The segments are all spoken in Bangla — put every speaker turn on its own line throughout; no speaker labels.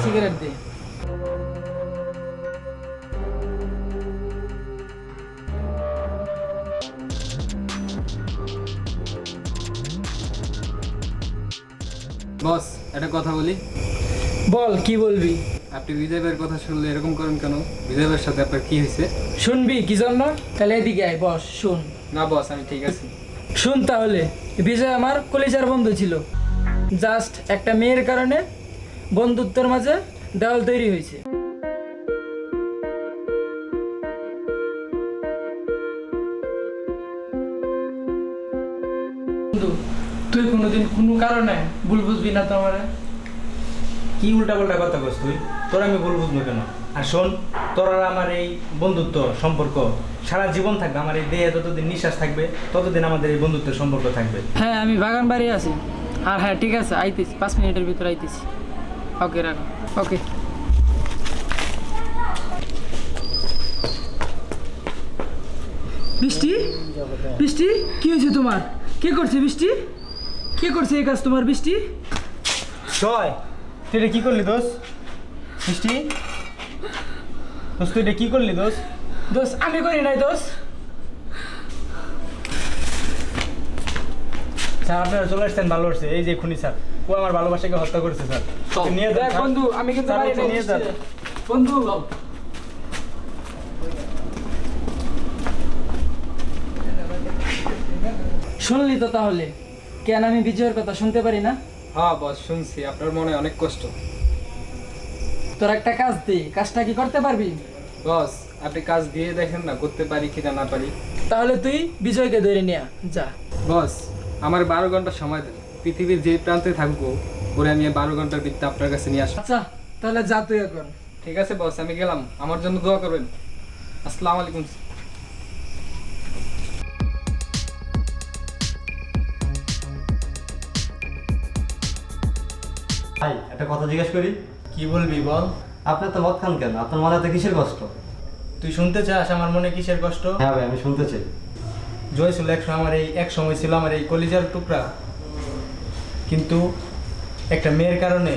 সিগারেট দে।
বস, একটা কথা বলি।
বল, কি বলবি?
আপনি বিজয় ভাইয়ের কথা শুনলে এরকম করেন কেন? বিজয় ভাইয়ের সাথে আপনার কি হয়েছে?
শুনবি কি জন্য? তাহলে এদিকে আয়, বস, শুন।
না বস, আমি ঠিক আছি।
শুন তাহলে। বিজয় আমার কলিজার বন্ধু ছিল। জাস্ট একটা মেয়ের কারণে বন্ধুত্বের মাঝে দেওয়াল তৈরি হয়েছে। বন্ধু, তুই কোনোদিন কোনো কারণে ভুল বুঝবি না তো আমারে।
কি উল্টাপাল্টা কথা কস তুই? তোর আমি ভুল বুঝবো কেন? আর শোন, তোর আর আমার এই বন্ধুত্ব সম্পর্ক সারা জীবন থাকবে। আমার এই দেহে যতদিন নিঃশ্বাস থাকবে ততদিন আমাদের এই বন্ধুত্বের সম্পর্ক থাকবে।
হ্যাঁ, আমি বাগান বাড়ি আছি। আর হ্যাঁ, ঠিক আছে, আইতেছি 5 মিনিটের ভিতরে আইতেছি। ওকে, রাখো। ওকে। বৃষ্টি, বৃষ্টি, কি হয়েছে তোমার? কে করছে বৃষ্টি? কে করছে এই কাজ তোমার বৃষ্টি?
জয়, তুই এটা কি করলি দোষ? মিষ্টি দোষ, তুই এটা কি করলি দোষ?
দোষ আমি করি নাই দোষ।
স্যার, আপনারা চলে আসছেন, ভালো হচ্ছে। এই যে খুনি স্যার, ও আমার ভালোবাসাকে হত্যা করেছে স্যার। নিয়ে যান
দেখ
স্যার।
বন্ধু, আমি কিন্তু
স্যার,
পারি
ওকে
নাই
নিয়ে যান।
বন্ধু। শুনলি তো তাহলে? কেন আমি বিজয়ের কথা শুনতে পারি না?
হ্যাঁ বস, শুনছি। আপনার মনে অনেক কষ্ট।
তোর একটা কাজ দে, কাজটা কি করতে পারবি?
বস, আপনি কাজ দিয়ে দেখেন না, করতে পারি কিনা না পারি।
তাহলে তুই বিজয়কে ধরে নিয়ে যা।
বস, আমার 12 ঘন্টা সময় দেন। পৃথিবীর যে প্রান্তে থাকবো ওরে আমি 12 ঘন্টার ভিত্তি আপনার কাছে নিয়ে আসবো।
আচ্ছা, তাহলে যা তুই এখন।
ঠিক আছে বস, আমি গেলাম। আমার জন্য দোয়া করবেন। আসসালামু আলাইকুম।
ভাই, একটা কথা জিজ্ঞেস করি।
কি বলবি বল?
আপনি তো মদ খান কেন? আপনার মনে এত কিসের কষ্ট?
তুই শুনতে চাস আমার মনে কিসের কষ্ট?
হ্যাঁ ভাই, আমি শুনতে চাই।
জয় ছিল এক সময় ছিল আমার এই কলিজার টুকরা, কিন্তু একটা মেয়ের কারণে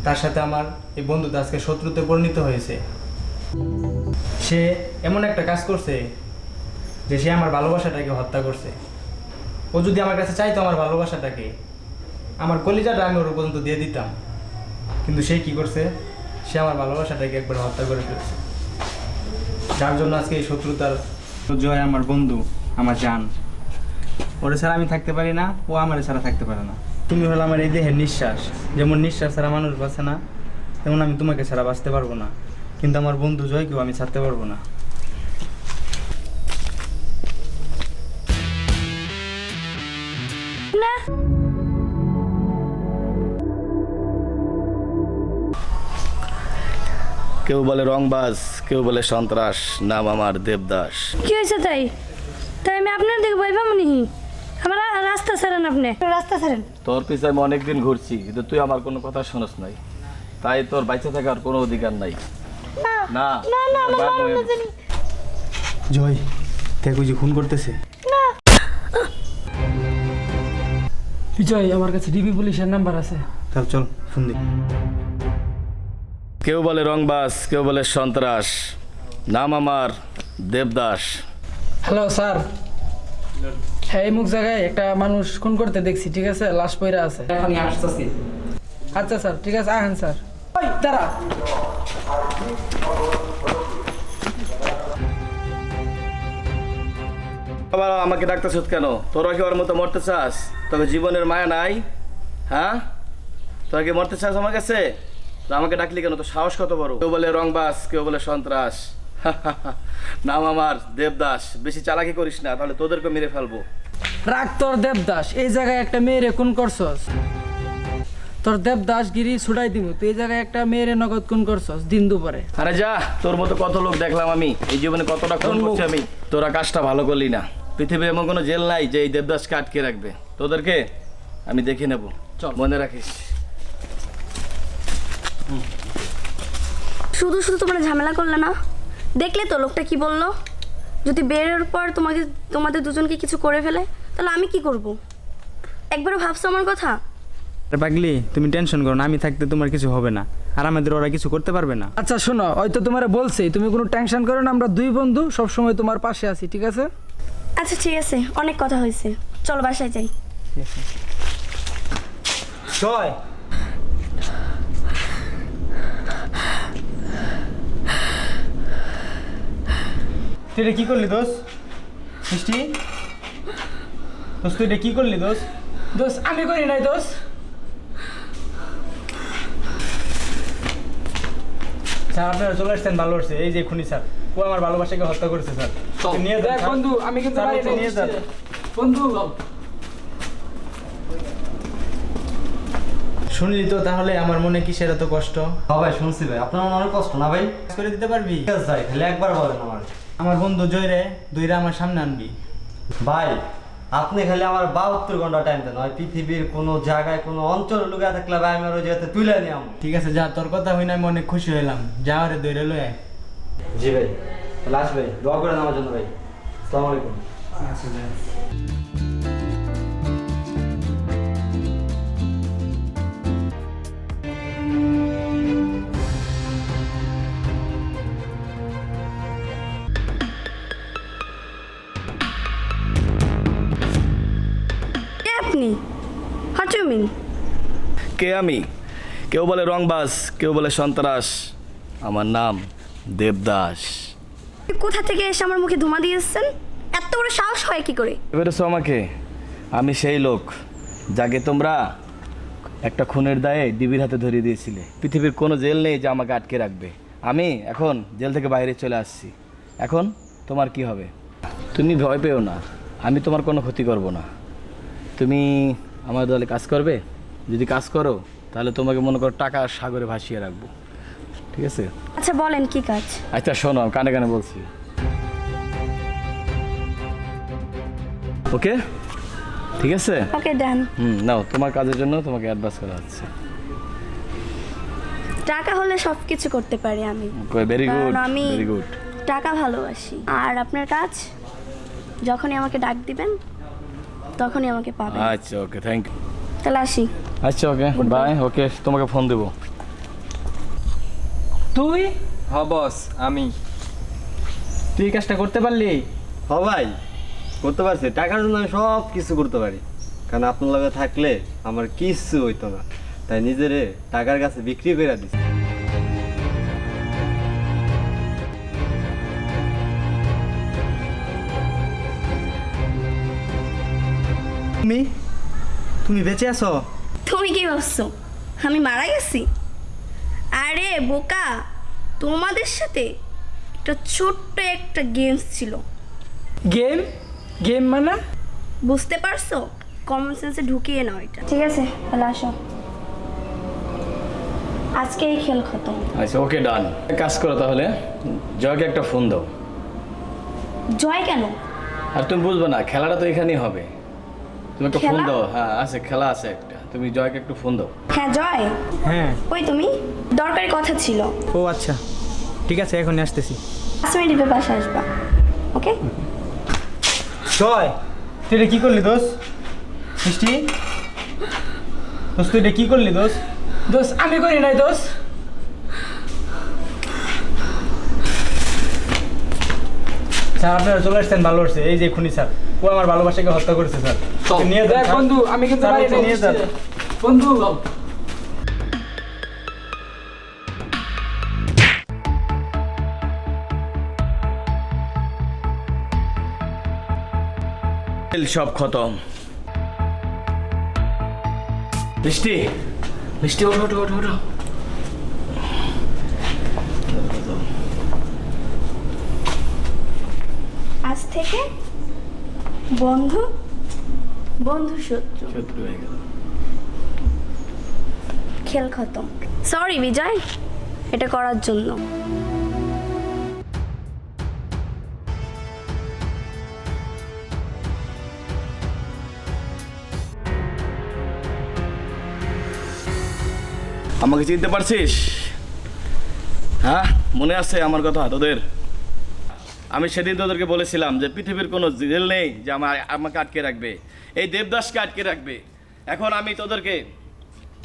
তার সাথে আমার এই বন্ধুটা আজকে শত্রুতে পরিণত হয়েছে। সে এমন একটা কাজ করছে যে সে আমার ভালোবাসাটাকে হত্যা করছে। ও যদি আমার কাছে চাইতো আমার ভালোবাসাটাকে, আমার কলিজাটা আমি ওর পর্যন্ত দিয়ে দিতাম, কিন্তু সে কি করছে? সে আমার ভালোবাসাটাকে একবার হত্যা করে ফেলছে, যার জন্য আজকে এই শত্রুতার। জয় আমার বন্ধু, আমার জান। ওরে ছাড়া আমি থাকতে পারি না, ও আমার ছাড়া থাকতে পারে না। তুমি হলো আমার এই দেহের নিঃশ্বাস। যেমন নিঃশ্বাস ছাড়া মানুষ বাঁচে না, তেমন আমি তোমাকে ছাড়া বাঁচতে পারবো না। কিন্তু আমার বন্ধু জয়কেও আমি ছাড়তে পারবো না।
কেউ বলে রংবাজ, কেউ বলে সন্ত্রাস, নাম আমার দেবদাস।
কি হয়েছে তাই? তাই আমি আপনার দিকে ভয় পাবো নি? আমার রাস্তা ছাড়েন, আপনি রাস্তা ছাড়েন।
তোর পিছে আমি অনেকদিন ঘুরছি, কিন্তু তুই আমার কোনো কথা শোনস নাই, তাই তোর বাইচে থাকার কোনো অধিকার নাই। না
না না, আমার মামা না জানি।
জয়, দেখো যে খুন করতেছে।
বিজয়, আমার কাছে ডিবি পুলিশের নাম্বার আছে।
তাহলে চল ফোন দি।
কেউ বলে রংবাজ, কেউ বলে সন্ত্রাস, নাম আমার দেবদাস।
Hello sir. হ্যাঁ, এই মুখ জায়গায় একটা মানুষ খুন করতে দেখছি, ঠিক আছে? লাশ পয়রা আছে।
এখনই আসতেছি।
আচ্ছা স্যার, ঠিক আছে, আহেন স্যার। ওই দাঁড়া।
আবার আমাকে ডাকতেছ কেন? তোরা কি ওর মতো মরতে চাস? তোকে জীবনের মায়া নাই? হ্যাঁ, তোরা কি মরতে চাস আমার কাছে? তো আমাকে ডাকলি কেন? তো সাহস কত বড়? কেউ বলে রংবাজ, কেউ বলে সন্ত্রাস, নাম আমার দেবদাস। বেশি চালাকি করিস না, তাহলে তোদেরকে মেরে ফেলবো।
রাগ তোর দেবদাস। এই জায়গায় একটা মেয়েরে খুন করছস, তোর দেবদাসগিরি ছুটাই দিব। তুই এই জায়গায় একটা মেয়েরে নগদ খুন করছস দিন দুপুরে।
আরে যা, তোর মতো কত লোক দেখলাম আমি এই জীবনে, কতটা খুন করছি আমি। তোরা কাজটা ভালো করলি না। পৃথিবীর এমন কোনো জেল নাই যে এই দেবদাসকে আটকে রাখবে। তোদেরকে আমি দেখে নেব, চল, মনে রাখিস।
শুধু শুধু তোমরা ঝামেলা করলে না? দেখলে তো লোকটা কি বললো? যদি বেরোর পর তোমাদের দুজনকে কিছু করে ফেলে, তাহলে আমি কি করব? একবারও ভাবছো আমার কথা?
আরে পাগলি, তুমি টেনশন করো না, আমি থাকতে তোমার কিছু হবে না, আর আমাদের ওরা কিছু করতে পারবে না।
আচ্ছা শোনো, হয়তো তোমার বলছি, তুমি কোনো টেনশন করো না, আমরা দুই বন্ধু সব সময় তোমার পাশে আছি, ঠিক আছে?
আচ্ছা ঠিক আছে, অনেক কথা হয়েছে, চলো বাসায় যাই।
জয়, তুই এটা কি করলি দোষ? মিষ্টি দোষ, তুই এটা কি করলি দোষ?
দোষ আমি করি নাই দোষ।
স্যার আপনারা চলে আসছেন, ভালো হচ্ছে। এই যে খুনি স্যার, ও আমার ভালোবাসাকে হত্যা করেছে স্যার। ওকে নিয়ে যান
দেখ
স্যার।
বন্ধু, আমি কিন্তু
স্যার,
পারি
ওকে
নাই।
নিয়ে যান।
বন্ধু
শুনলি তো তাহলে আমার মনে কিসের এত কষ্ট?
হ্যাঁ ভাই শুনছি ভাই, আপনার মনে অনেক কষ্ট না ভাই?
কাজ করে দিতে পারবি?
ঠিক আছে ভাই, খালি একবার বলেন আমার।
আমার বন্ধু জয়রে দুইরা আমার সামনে আনবি।
ভাই আপনি খালি আমার 72 ঘন্টা টাইম দেন, হয় পৃথিবীর কোনো জায়গায় কোনো অঞ্চল লুকিয়ে থাকলে ভাই আমি ওই জায়গাতে তুলে নিয়ে আমি।
ঠিক আছে যা, তোর কথা হই না, আমি অনেক খুশি হইলাম। যা ওরে দৈরে লয়ে।
জি ভাই, তাহলে আস ভাই, দোয়া করেন আমার জন্য ভাই। আসসালামু আলাইকুম।
আচ্ছা যা।
কে আপনি? What you mean?
কে আমি? কেউ বলে রংবাজ, কেউ বলে সন্ত্রাস। আমার নাম দেবদাস।
কোথা থেকে এসে আমার মুখে ধুমা দিয়েছেন? এত বড় সাহস হয় কি করে?
এবারেছো আমাকে? আমি সেই লোক যাকে তোমরা একটা খুনের দায়ে ডিবির হাতে ধরিয়ে দিয়েছিলে। পৃথিবীর কোনো জেল নেই যে আমাকে আটকে রাখবে। আমি এখন জেল থেকে বাইরে চলে আসছি। এখন তোমার কি হবে? তুমি ভয় পেও না, আমি তোমার কোনো ক্ষতি করব না। তুমি আমার দলে কাজ করবে। যদি কাজ করো তাহলে তোমাকে মনে করো টাকার সাগরে ভাসিয়ে রাখবো, ঠিক আছে?
আচ্ছা বলেন কি কাজ?
আচ্ছা শোনো, আমি কানে কানে বলছি, ওকে? ঠিক আছে?
ওকে ডান।
নাও, তোমার কাজের জন্য তোমাকে অ্যাডভান্স করা হচ্ছে।
টাকা হলে সব কিছু করতে পারি আমি,
ভেরি গুড,
কারণ আমি
ভেরি গুড।
টাকা ভালোবাসি। আর আপনার কাজ, যখনই আমাকে ডাক দিবেন তখনই আমাকে পাবেন।
আচ্ছা ওকে, থ্যাংক ইউ।
তাহলে আসি।
আচ্ছা ওকে, বাই। ওকে, তোমাকে ফোন দেবো।
তুই
হ বস, আমি।
তুই এই কাজটা করতে পারলি?
হ্যাঁ ভাই করতে পারছি, টাকার জন্য আমি সব কিছু করতে পারি, কারণ আপনার লগে থাকলে আমার কিচ্ছু হইতো না, তাই নিজেরে টাকার কাছে বিক্রি করে দিচ্ছি।
তুমি বেঁচে আছো?
তুমি কি ভাবছো আমি মারা গেছি? আরে বোকা, তোমাদের সাথে একটা ছোট্ট একটা গেমস ছিল।
গেম? গেম মানে?
বুঝতে পারছো? কমন সেন্সে ঢুকিয়ে নাও এটা। ঠিক আছে তাহলে আসো, আজকে এই খেল খতম।
আচ্ছা ওকে, ডান। কাজ করো তাহলে, জয়কে একটা ফোন দাও।
জয় কেন?
আর তুমি বুঝবে না, খেলাটা তো এখানেই হবে। তুমি একটা ফোন
খেলা?
দাও। হ্যাঁ আছে, খেলা আছে একটা। তুমি জয়কে একটু ফোন দাও।
হ্যাঁ জয়,
হ্যাঁ।
ওই তুমি, দরকারি কথা ছিল।
ও আচ্ছা, ঠিক আছে এখনই আসতেছি।
5 মিনিটের পাশে আসবা, ওকে?
জয়, তুই এটা কি করলি দোষ? মিষ্টি দোষ, তুই এটা কি করলি দোষ?
দোষ আমি করি নাই দোষ।
স্যার আপনারা চলে আসছেন, ভালো হচ্ছে। এই যে খুনি স্যার, ও আমার ভালোবাসাকে হত্যা করেছে স্যার। ওকে নিয়ে যান
দেখ
স্যার।
বন্ধু, আমি কিন্তু
স্যার,
পারি
ওকে
নাই।
নিয়ে যান।
বন্ধু
সব খতম। মিষ্টি, মিষ্টি, ওঠো ওঠো ওঠো ওঠো।
আজ থেকে বন্ধু বন্ধু শত্রু,
শত্রু হয়ে গেল।
খেল খতম। সরি বিজয় এটা করার জন্য।
আমাকে চিনতে পারছিস? হ্যাঁ, মনে আছে আমার কথা তোদের? আমি সেদিন তোদেরকে বলেছিলাম যে পৃথিবীর কোনো জেল নেই যে আমাকে আটকে রাখবে, এই দেবদাসকে আটকে রাখবে। এখন আমি তোদেরকে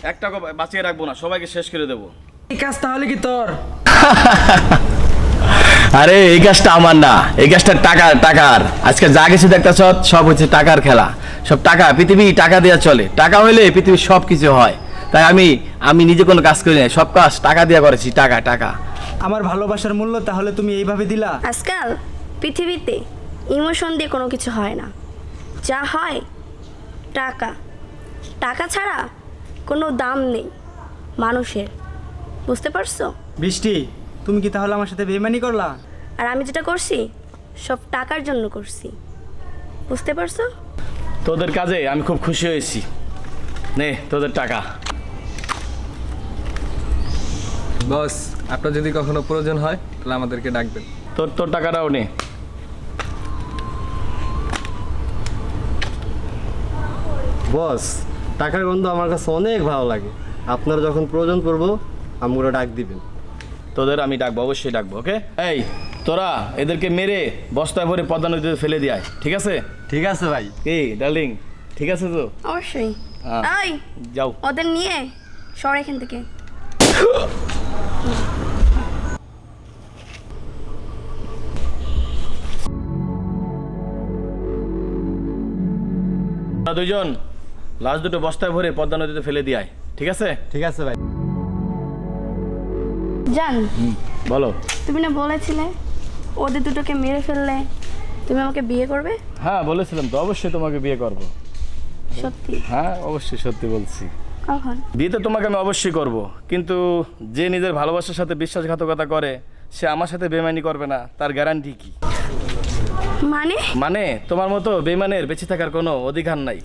একটাকে বাঁচিয়ে রাখবো না, সবাইকে শেষ করে দেবো।
এই কাজ তাহলে কি তোর?
আরে এই গাছটা আমার না, এই গাছটা টাকার। আজকে যা কিছু দেখতেছ সব হচ্ছে টাকার খেলা, সব টাকা। পৃথিবী টাকা দেওয়া চলে, টাকা হইলে পৃথিবীর সব কিছু হয়। তাই আমি নিজে কোনো কাজ করি না, সব কাজ টাকা দিয়ে করেছি। টাকা।
আমার ভালোবাসার মূল্য তাহলে তুমি এইভাবে দিলা?
আজকাল পৃথিবীতে ইমোশন দিয়ে কোনো কিছু হয় না, যা হয় টাকা। টাকা ছাড়া কোনো দাম নেই মানুষের, বুঝতে পারছো?
বৃষ্টি, তুমি কি তাহলে আমার সাথে বেইমানি করলা?
আর আমি যেটা করছি সব টাকার জন্য করছি, বুঝতে পারছো?
তোদের কাজে আমি খুব খুশি হয়েছি। নে তোদের টাকা।
বস, আপনার যদি কখনো প্রয়োজন হয় তাহলে আমাদেরকে ডাকবেন।
তোর টাকাটাও নে।
বস, টাকার গন্ধ আমার কাছে অনেক ভালো লাগে। আপনারা যখন প্রয়োজন পড়বো আমগুলো ডাক দিবেন।
তোদের আমি ডাকবো, অবশ্যই ডাকবো। ওকে, এই তোরা এদেরকে মেরে বস্তায় ভরে পদ্মা নদীতে ফেলে দিয়ায়, ঠিক আছে?
ঠিক আছে ভাই।
এই ডার্লিং, ঠিক আছে তো?
অবশ্যই।
হ্যাঁ।
এই
যাও।
ওদের নিয়ে সর এখান থেকে।
তোরা দুইজন লাশ দুটো বস্তায় ভরে পদ্মা নদীতে ফেলে দিয়ায়, ঠিক আছে?
ঠিক আছে ভাই।
জান,
বলো।
তুমি না বলেছিলে ওদের দুটোকে মেরে ফেললে তুমি আমাকে বিয়ে করবে?
হ্যাঁ বলেছিলাম তো, অবশ্যই তোমাকে বিয়ে করব।
সত্যি?
হ্যাঁ অবশ্যই সত্যি বলছি।
কখন?
বিয়ে তো তোমাকে আমি অবশ্যই করব, কিন্তু যে নিজের ভালোবাসার সাথে বিশ্বাসঘাতকতা করে সে আমার সাথে বেমানি করবে না, তার গ্যারান্টি কি?
মানে?
মানে তোমার মতো বেমানের বেঁচে থাকার কোনো অধিকার নাই।